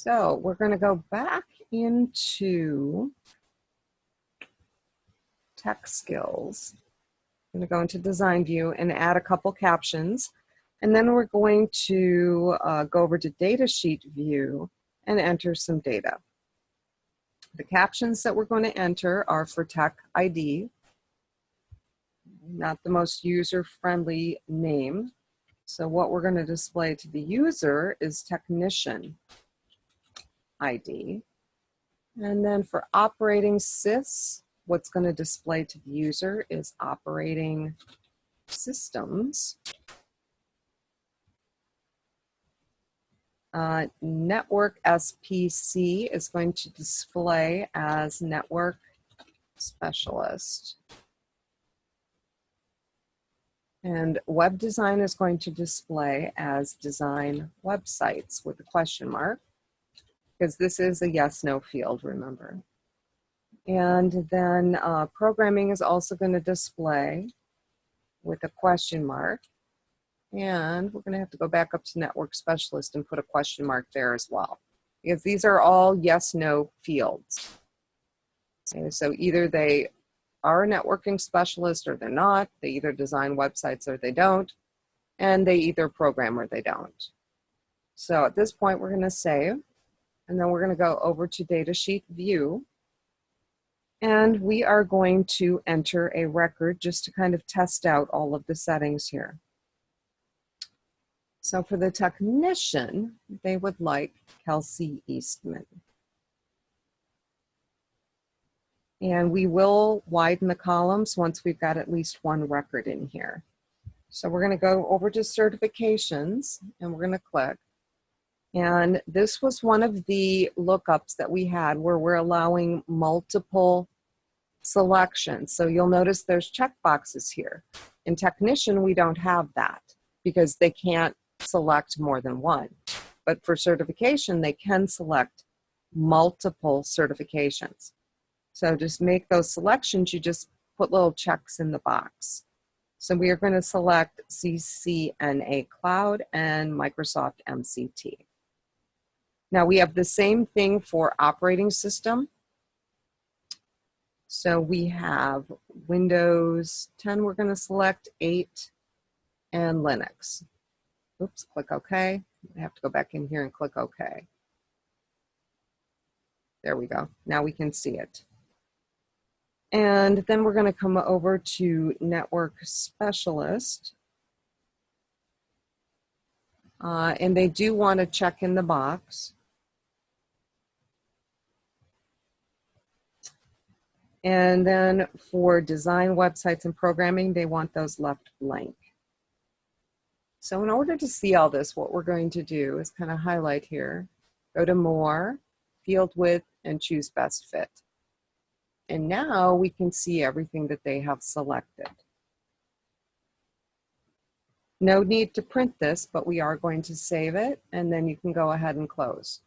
So we're going to go back into tech skills. I'm going to go into design view and add a couple captions. And then we're going to go over to data sheet view and enter some data. The captions that we're going to enter are for tech ID, not the most user-friendly name. So what we're going to display to the user is technician ID. And then for operating sys, what's going to display to the user is operating systems. Network SPC is going to display as network specialist. And web design is going to display as design websites with a question mark, because this is a yes/no field, remember. And then programming is also going to display with a question mark. And we're going to have to go back up to network specialist and put a question mark there as well, because these are all yes/no fields. Okay, so either they are a networking specialist or they're not. They either design websites or they don't. And they either program or they don't. So at this point, we're going to save. And then we're going to go over to datasheet view. And we are going to enter a record just to kind of test out all of the settings here. So for the technician, they would like Kelsey Eastman. And we will widen the columns once we've got at least one record in here. So we're going to go over to certifications and we're going to click. And this was one of the lookups that we had where we're allowing multiple selections. So you'll notice there's check boxes here. In technician, we don't have that because they can't select more than one. But for certification, they can select multiple certifications. So just make those selections, you just put little checks in the box. So we are going to select CCNA Cloud and Microsoft MCT. Now we have the same thing for operating system. So we have Windows 10, we're going to select 8, and Linux. Oops, click OK. I have to go back in here and click OK. There we go. Now we can see it. And then we're going to come over to Network Specialist. And they do want to check in the box. And then for design websites and programming, they want those left blank. So in order to see all this, what we're going to do is kind of highlight here, go to More, Field Width, and choose Best Fit. And now we can see everything that they have selected. No need to print this, but we are going to save it, and then you can go ahead and close.